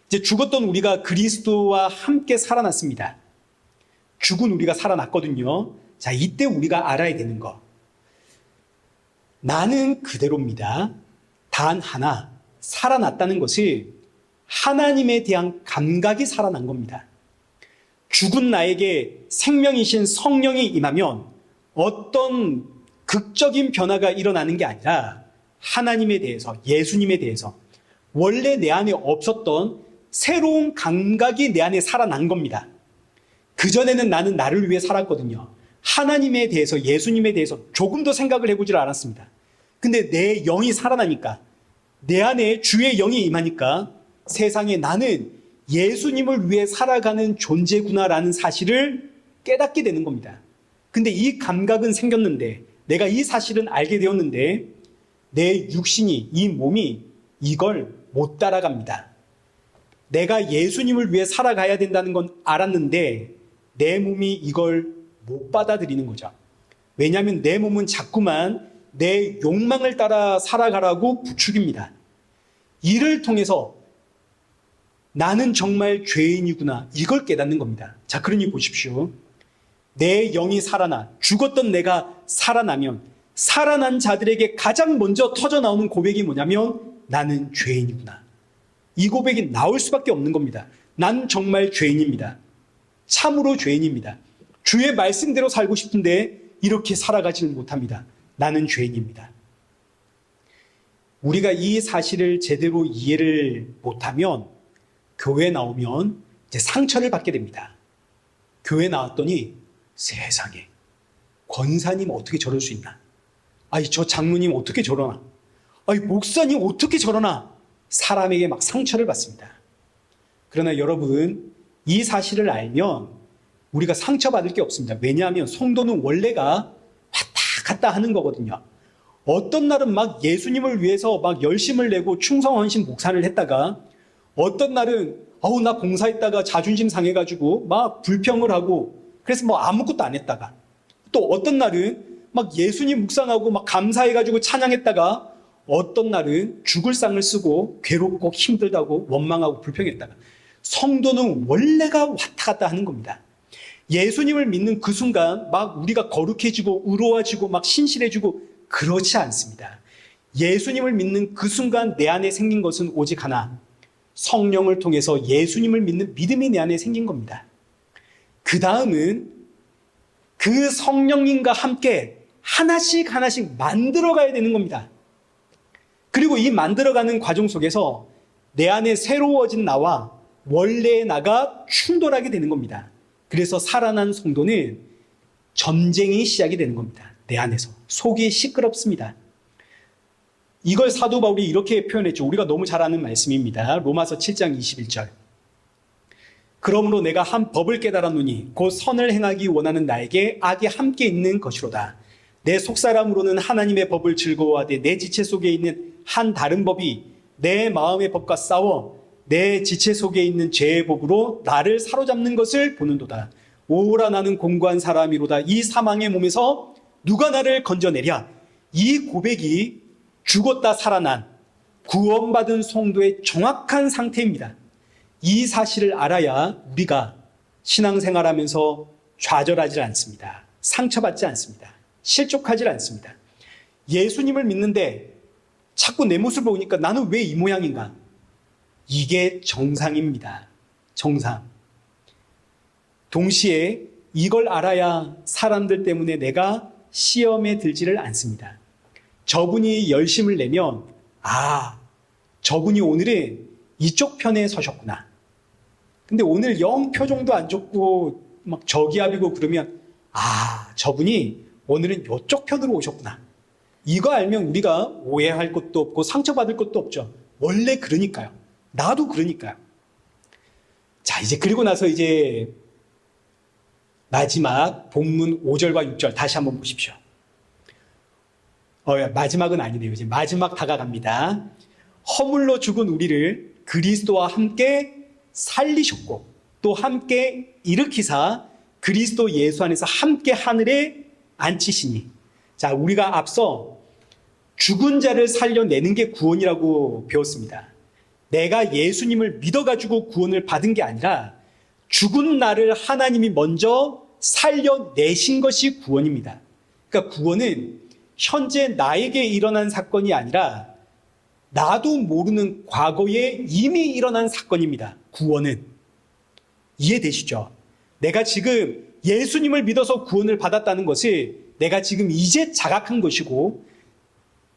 A: 이제 죽었던 우리가 그리스도와 함께 살아났습니다. 죽은 우리가 살아났거든요. 자, 이때 우리가 알아야 되는 거. 나는 그대로입니다. 단 하나, 살아났다는 것이 하나님에 대한 감각이 살아난 겁니다. 죽은 나에게 생명이신 성령이 임하면 어떤 극적인 변화가 일어나는 게 아니라 하나님에 대해서, 예수님에 대해서 원래 내 안에 없었던 새로운 감각이 내 안에 살아난 겁니다. 그전에는 나는 나를 위해 살았거든요. 하나님에 대해서, 예수님에 대해서 조금도 생각을 해보질 않았습니다. 근데 내 영이 살아나니까, 내 안에 주의 영이 임하니까 세상에 나는 예수님을 위해 살아가는 존재구나라는 사실을 깨닫게 되는 겁니다. 근데 이 감각은 생겼는데, 내가 이 사실은 알게 되었는데 내 육신이, 이 몸이 이걸 못 따라갑니다. 내가 예수님을 위해 살아가야 된다는 건 알았는데 내 몸이 이걸 못 받아들이는 거죠. 왜냐하면 내 몸은 자꾸만 내 욕망을 따라 살아가라고 부추깁니다. 이를 통해서 나는 정말 죄인이구나. 이걸 깨닫는 겁니다. 자, 그러니 보십시오. 내 영이 살아나 죽었던 내가 살아나면 살아난 자들에게 가장 먼저 터져나오는 고백이 뭐냐면 나는 죄인이구나. 이 고백이 나올 수밖에 없는 겁니다. 난 정말 죄인입니다. 참으로 죄인입니다. 주의 말씀대로 살고 싶은데 이렇게 살아가지는 못합니다. 나는 죄인입니다. 우리가 이 사실을 제대로 이해를 못하면 교회 나오면 이제 상처를 받게 됩니다. 교회 나왔더니 세상에 권사님 어떻게 저럴 수 있나? 아이 저 장로님 어떻게 저러나? 아이 목사님 어떻게 저러나? 사람에게 막 상처를 받습니다. 그러나 여러분 이 사실을 알면 우리가 상처받을 게 없습니다. 왜냐하면 성도는 원래가 왔다 갔다 하는 거거든요. 어떤 날은 막 예수님을 위해서 막 열심을 내고 충성헌신 목사를 했다가 어떤 날은 나 봉사했다가 자존심 상해가지고 막 불평을 하고 그래서 뭐 아무것도 안 했다가 또 어떤 날은 막 예수님 묵상하고 막 감사해가지고 찬양했다가 어떤 날은 죽을 상을 쓰고 괴롭고 힘들다고 원망하고 불평했다가 성도는 원래가 왔다 갔다 하는 겁니다. 예수님을 믿는 그 순간 막 우리가 거룩해지고 의로워지고 막 신실해지고 그렇지 않습니다. 예수님을 믿는 그 순간 내 안에 생긴 것은 오직 하나, 성령을 통해서 예수님을 믿는 믿음이 내 안에 생긴 겁니다. 그 다음은 그 성령님과 함께 하나씩 하나씩 만들어가야 되는 겁니다. 그리고 이 만들어가는 과정 속에서 내 안에 새로워진 나와 원래의 나가 충돌하게 되는 겁니다. 그래서 살아난 성도는 전쟁이 시작이 되는 겁니다. 내 안에서. 속이 시끄럽습니다. 이걸 사도 바울이 이렇게 표현했죠. 우리가 너무 잘 아는 말씀입니다. 로마서 7장 21절. 그러므로 내가 한 법을 깨달았노니 곧 선을 행하기 원하는 나에게 악이 함께 있는 것이로다. 내 속사람으로는 하나님의 법을 즐거워하되 내 지체 속에 있는 한 다른 법이 내 마음의 법과 싸워 내 지체 속에 있는 죄의 법으로 나를 사로잡는 것을 보는도다. 오라 나는 공고한 사람이로다. 이 사망의 몸에서 누가 나를 건져내랴. 이 고백이 죽었다 살아난 구원받은 성도의 정확한 상태입니다. 이 사실을 알아야 우리가 신앙생활하면서 좌절하지 않습니다. 상처받지 않습니다. 실족하지 않습니다. 예수님을 믿는데 자꾸 내 모습을 보니까 나는 왜 이 모양인가? 이게 정상입니다. 정상. 동시에 이걸 알아야 사람들 때문에 내가 시험에 들지를 않습니다. 저분이 열심을 내면 저분이 오늘은 이쪽 편에 서셨구나. 근데 오늘 영 표정도 안 좋고 막 저기압이고 그러면 저분이 오늘은 이쪽 편으로 오셨구나. 이거 알면 우리가 오해할 것도 없고 상처받을 것도 없죠. 원래 그러니까요. 나도 그러니까요. 자, 이제 그리고 나서 이제 마지막 본문 5절과 6절 다시 한번 보십시오. 마지막은 아니네요. 이제 마지막 다가갑니다. 허물로 죽은 우리를 그리스도와 함께 살리셨고 또 함께 일으키사 그리스도 예수 안에서 함께 하늘에 앉히시니. 자, 우리가 앞서 죽은 자를 살려내는 게 구원이라고 배웠습니다. 내가 예수님을 믿어가지고 구원을 받은 게 아니라 죽은 나를 하나님이 먼저 살려내신 것이 구원입니다. 그러니까 구원은 현재 나에게 일어난 사건이 아니라 나도 모르는 과거에 이미 일어난 사건입니다. 구원은. 이해되시죠? 내가 지금 예수님을 믿어서 구원을 받았다는 것을 내가 지금 이제 자각한 것이고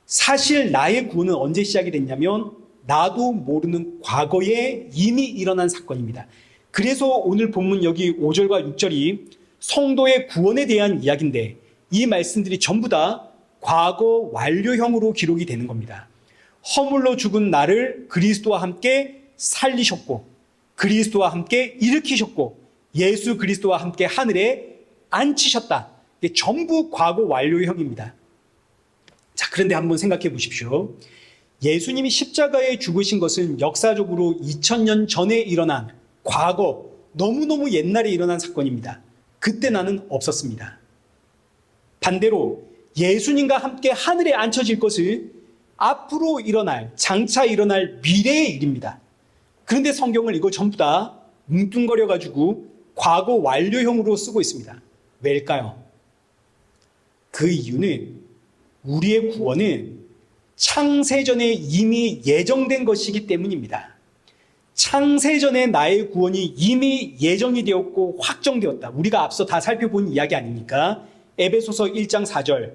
A: 사실 나의 구원은 언제 시작이 됐냐면 나도 모르는 과거에 이미 일어난 사건입니다. 그래서 오늘 본문 여기 5절과 6절이 성도의 구원에 대한 이야기인데 이 말씀들이 전부 다 과거 완료형으로 기록이 되는 겁니다. 허물로 죽은 나를 그리스도와 함께 살리셨고 그리스도와 함께 일으키셨고 예수 그리스도와 함께 하늘에 앉히셨다. 이게 전부 과거 완료형입니다. 자, 그런데 한번 생각해 보십시오. 예수님이 십자가에 죽으신 것은 역사적으로 2000년 전에 일어난 과거, 너무너무 옛날에 일어난 사건입니다. 그때 나는 없었습니다. 반대로 예수님과 함께 하늘에 앉혀질 것은 앞으로 일어날, 장차 일어날 미래의 일입니다. 그런데 성경을 이거 전부 다 뭉뚱거려가지고 과거 완료형으로 쓰고 있습니다. 왜일까요? 그 이유는 우리의 구원은 창세전에 이미 예정된 것이기 때문입니다. 창세전에 나의 구원이 이미 예정이 되었고 확정되었다. 우리가 앞서 다 살펴본 이야기 아닙니까? 에베소서 1장 4절.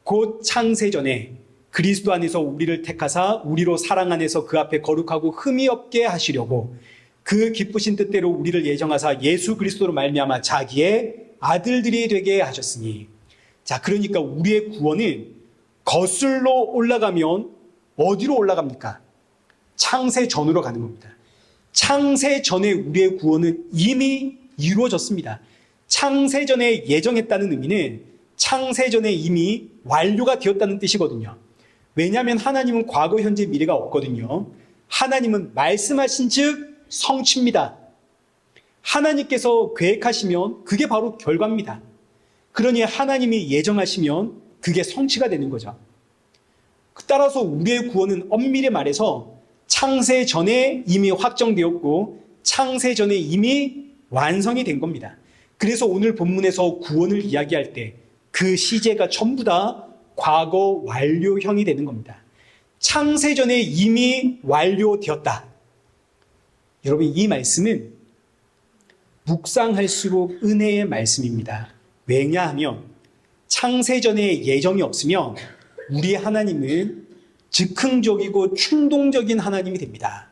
A: 곧 창세전에 그리스도 안에서 우리를 택하사 우리로 사랑 안에서 그 앞에 거룩하고 흠이 없게 하시려고 그 기쁘신 뜻대로 우리를 예정하사 예수 그리스도로 말미암아 자기의 아들들이 되게 하셨으니. 자, 그러니까 우리의 구원은 거슬러 올라가면 어디로 올라갑니까? 창세 전으로 가는 겁니다. 창세 전에 우리의 구원은 이미 이루어졌습니다. 창세 전에 예정했다는 의미는 창세 전에 이미 완료가 되었다는 뜻이거든요. 왜냐하면 하나님은 과거, 현재, 미래가 없거든요. 하나님은 말씀하신 즉 성취입니다. 하나님께서 계획하시면 그게 바로 결과입니다. 그러니 하나님이 예정하시면 그게 성취가 되는 거죠. 따라서 우리의 구원은 엄밀히 말해서 창세 전에 이미 확정되었고 창세 전에 이미 완성이 된 겁니다. 그래서 오늘 본문에서 구원을 이야기할 때 그 시제가 전부 다 과거 완료형이 되는 겁니다. 창세 전에 이미 완료되었다. 여러분, 이 말씀은 묵상할수록 은혜의 말씀입니다. 왜냐하면 창세 전에 예정이 없으면 우리 하나님은 즉흥적이고 충동적인 하나님이 됩니다.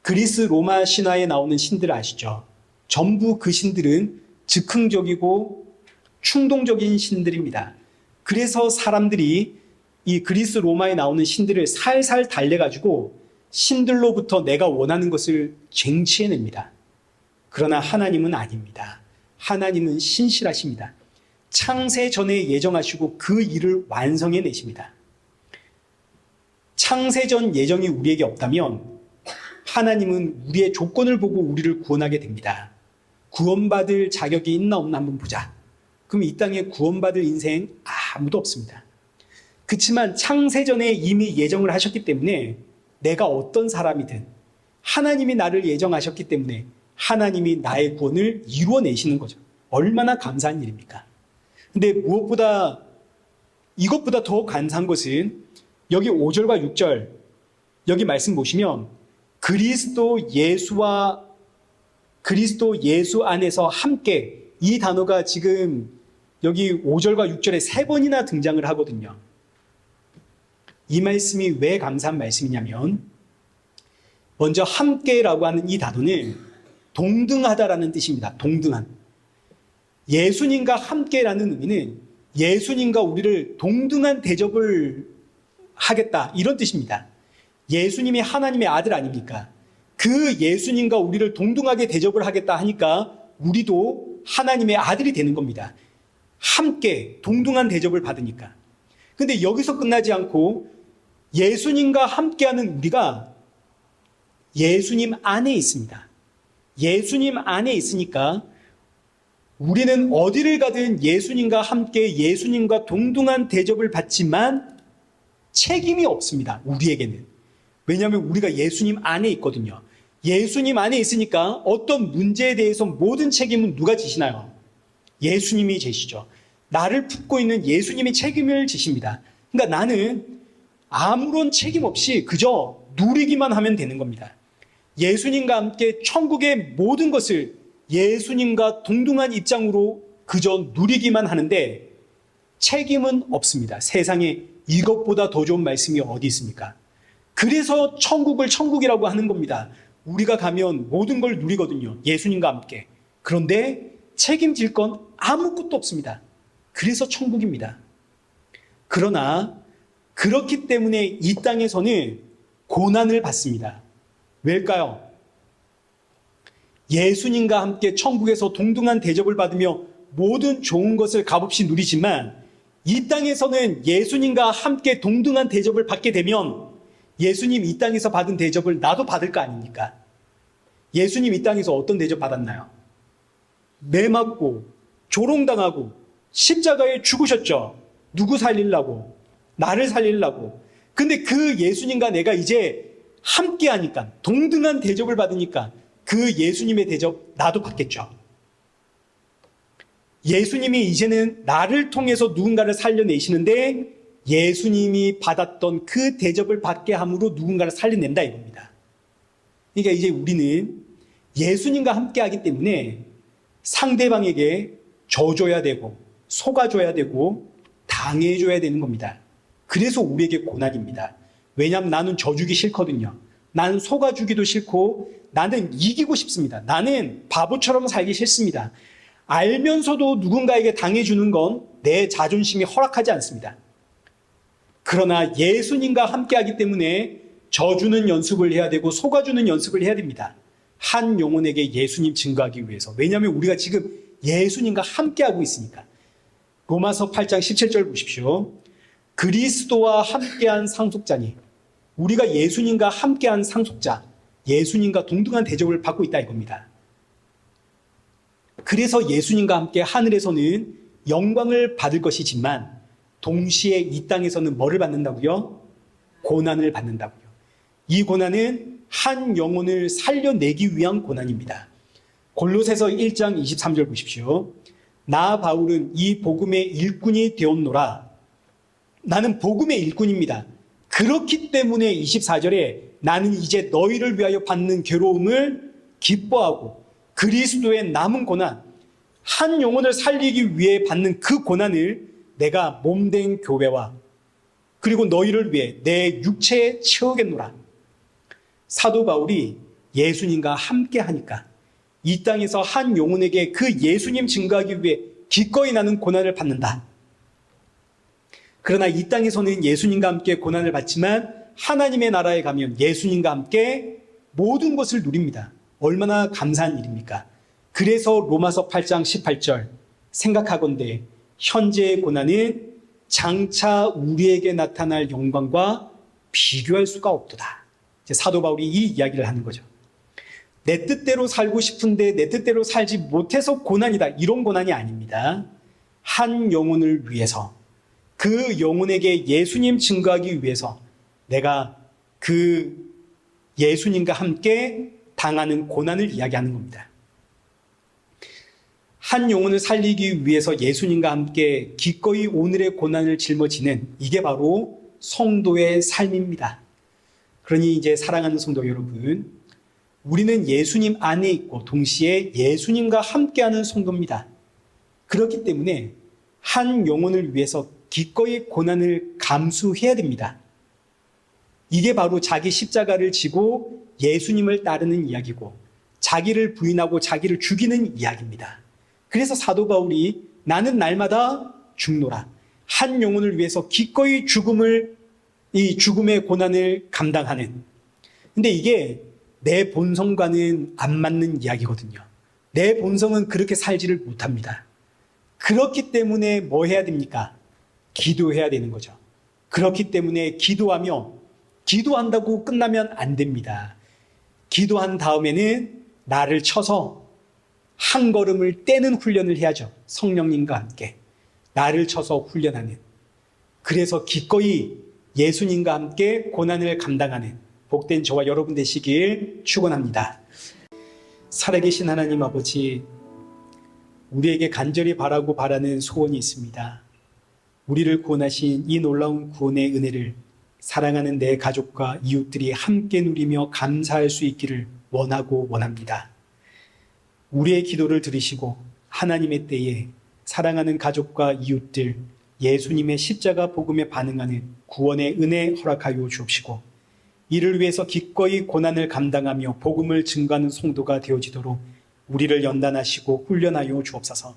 A: 그리스 로마 신화에 나오는 신들 아시죠? 전부 그 신들은 즉흥적이고 충동적인 신들입니다. 그래서 사람들이 이 그리스 로마에 나오는 신들을 살살 달래가지고 신들로부터 내가 원하는 것을 쟁취해냅니다. 그러나 하나님은 아닙니다. 하나님은 신실하십니다. 창세 전에 예정하시고 그 일을 완성해내십니다. 창세전 예정이 우리에게 없다면 하나님은 우리의 조건을 보고 우리를 구원하게 됩니다. 구원받을 자격이 있나 없나 한번 보자. 그럼 이 땅에 구원받을 인생 아무도 없습니다. 그렇지만 창세전에 이미 예정을 하셨기 때문에 내가 어떤 사람이든 하나님이 나를 예정하셨기 때문에 하나님이 나의 구원을 이루어내시는 거죠. 얼마나 감사한 일입니까? 근데 무엇보다 이것보다 더 감사한 것은 여기 5절과 6절 여기 말씀 보시면 그리스도 예수 안에서 함께, 이 단어가 지금 여기 5절과 6절에 3번이나 등장을 하거든요. 이 말씀이 왜 감사한 말씀이냐면 먼저 함께라고 하는 이 단어는 동등하다라는 뜻입니다. 동등한. 예수님과 함께라는 의미는 예수님과 우리를 동등한 대접을 하겠다, 이런 뜻입니다. 예수님이 하나님의 아들 아닙니까? 그 예수님과 우리를 동등하게 대접을 하겠다 하니까 우리도 하나님의 아들이 되는 겁니다. 함께 동등한 대접을 받으니까. 근데 여기서 끝나지 않고 예수님과 함께하는 우리가 예수님 안에 있습니다. 예수님 안에 있으니까 우리는 어디를 가든 예수님과 함께 예수님과 동등한 대접을 받지만 책임이 없습니다. 우리에게는. 왜냐하면 우리가 예수님 안에 있거든요. 예수님 안에 있으니까 어떤 문제에 대해서 모든 책임은 누가 지시나요? 예수님이 지시죠. 나를 품고 있는 예수님이 책임을 지십니다. 그러니까 나는 아무런 책임 없이 그저 누리기만 하면 되는 겁니다. 예수님과 함께 천국의 모든 것을 예수님과 동등한 입장으로 그저 누리기만 하는데 책임은 없습니다. 세상에 이것보다 더 좋은 말씀이 어디 있습니까? 그래서 천국을 천국이라고 하는 겁니다. 우리가 가면 모든 걸 누리거든요. 예수님과 함께. 그런데 책임질 건 아무것도 없습니다. 그래서 천국입니다. 그러나 그렇기 때문에 이 땅에서는 고난을 받습니다. 왜일까요? 예수님과 함께 천국에서 동등한 대접을 받으며 모든 좋은 것을 값없이 누리지만 이 땅에서는 예수님과 함께 동등한 대접을 받게 되면 예수님 이 땅에서 받은 대접을 나도 받을 거 아닙니까? 예수님 이 땅에서 어떤 대접 받았나요? 매 맞고 조롱당하고 십자가에 죽으셨죠. 누구 살리려고? 나를 살리려고. 근데 그 예수님과 내가 이제 함께 하니까, 동등한 대접을 받으니까 그 예수님의 대접 나도 받겠죠. 예수님이 이제는 나를 통해서 누군가를 살려내시는데 예수님이 받았던 그 대접을 받게 함으로 누군가를 살려낸다 이겁니다. 그러니까 이제 우리는 예수님과 함께 하기 때문에 상대방에게 져줘야 되고 속아줘야 되고 당해줘야 되는 겁니다. 그래서 우리에게 고난입니다. 왜냐하면 나는 져주기 싫거든요. 나는 속아주기도 싫고 나는 이기고 싶습니다. 나는 바보처럼 살기 싫습니다. 알면서도 누군가에게 당해주는 건 내 자존심이 허락하지 않습니다. 그러나 예수님과 함께하기 때문에 져주는 연습을 해야 되고 속아주는 연습을 해야 됩니다. 한 영혼에게 예수님 증거하기 위해서. 왜냐하면 우리가 지금 예수님과 함께하고 있으니까. 로마서 8장 17절 보십시오. 그리스도와 함께한 상속자니, 우리가 예수님과 함께한 상속자, 예수님과 동등한 대접을 받고 있다 이겁니다. 그래서 예수님과 함께 하늘에서는 영광을 받을 것이지만 동시에 이 땅에서는 뭐를 받는다고요? 고난을 받는다고요. 이 고난은 한 영혼을 살려내기 위한 고난입니다. 골로새서 1장 23절 보십시오. 나 바울은 이 복음의 일꾼이 되었노라. 나는 복음의 일꾼입니다. 그렇기 때문에 24절에 나는 이제 너희를 위하여 받는 괴로움을 기뻐하고 그리스도의 남은 고난, 한 영혼을 살리기 위해 받는 그 고난을 내가 몸된 교회와 그리고 너희를 위해 내 육체에 채우겠노라. 사도 바울이 예수님과 함께 하니까 이 땅에서 한 영혼에게 그 예수님 증거하기 위해 기꺼이 나는 고난을 받는다. 그러나 이 땅에서는 예수님과 함께 고난을 받지만 하나님의 나라에 가면 예수님과 함께 모든 것을 누립니다. 얼마나 감사한 일입니까? 그래서 로마서 8장 18절 생각하건대 현재의 고난은 장차 우리에게 나타날 영광과 비교할 수가 없도다. 이제 사도 바울이 이 이야기를 하는 거죠. 내 뜻대로 살고 싶은데 내 뜻대로 살지 못해서 고난이다. 이런 고난이 아닙니다. 한 영혼을 위해서, 그 영혼에게 예수님 증거하기 위해서 내가 그 예수님과 함께 당하는 고난을 이야기하는 겁니다. 한 영혼을 살리기 위해서 예수님과 함께 기꺼이 오늘의 고난을 짊어지는 이게 바로 성도의 삶입니다. 그러니 이제 사랑하는 성도 여러분, 우리는 예수님 안에 있고 동시에 예수님과 함께하는 성도입니다. 그렇기 때문에 한 영혼을 위해서 기꺼이 고난을 감수해야 됩니다. 이게 바로 자기 십자가를 지고 예수님을 따르는 이야기고 자기를 부인하고 자기를 죽이는 이야기입니다. 그래서 사도 바울이 나는 날마다 죽노라. 한 영혼을 위해서 기꺼이 이 죽음의 고난을 감당하는. 근데 이게 내 본성과는 안 맞는 이야기거든요. 내 본성은 그렇게 살지를 못합니다. 그렇기 때문에 뭐 해야 됩니까? 기도해야 되는 거죠. 그렇기 때문에 기도한다고 끝나면 안 됩니다. 기도한 다음에는 나를 쳐서 한 걸음을 떼는 훈련을 해야죠. 성령님과 함께. 나를 쳐서 훈련하는. 그래서 기꺼이 예수님과 함께 고난을 감당하는 복된 저와 여러분 되시길 축원합니다. 살아계신 하나님 아버지, 우리에게 간절히 바라고 바라는 소원이 있습니다. 우리를 구원하신 이 놀라운 구원의 은혜를 사랑하는 내 가족과 이웃들이 함께 누리며 감사할 수 있기를 원하고 원합니다. 우리의 기도를 들으시고 하나님의 때에 사랑하는 가족과 이웃들, 예수님의 십자가 복음에 반응하는 구원의 은혜 허락하여 주옵시고 이를 위해서 기꺼이 고난을 감당하며 복음을 증거하는 성도가 되어지도록 우리를 연단하시고 훈련하여 주옵소서.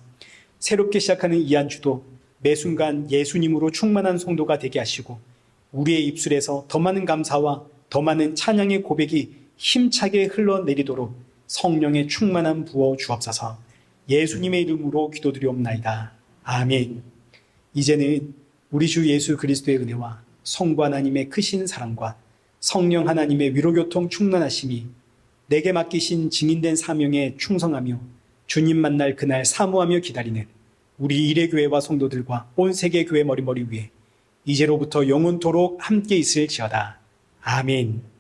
A: 새롭게 시작하는 이 한 주도 매 순간 예수님으로 충만한 성도가 되게 하시고 우리의 입술에서 더 많은 감사와 더 많은 찬양의 고백이 힘차게 흘러내리도록 성령의 충만함 부어 주옵소서. 예수님의 이름으로 기도드리옵나이다. 아멘. 이제는 우리 주 예수 그리스도의 은혜와 성부 하나님의 크신 사랑과 성령 하나님의 위로교통 충만하심이 내게 맡기신 증인된 사명에 충성하며 주님 만날 그날 사모하며 기다리는 우리 일회교회와 성도들과 온 세계 교회 머리머리 위에 이제로부터 영원토록 함께 있을지어다. 아멘.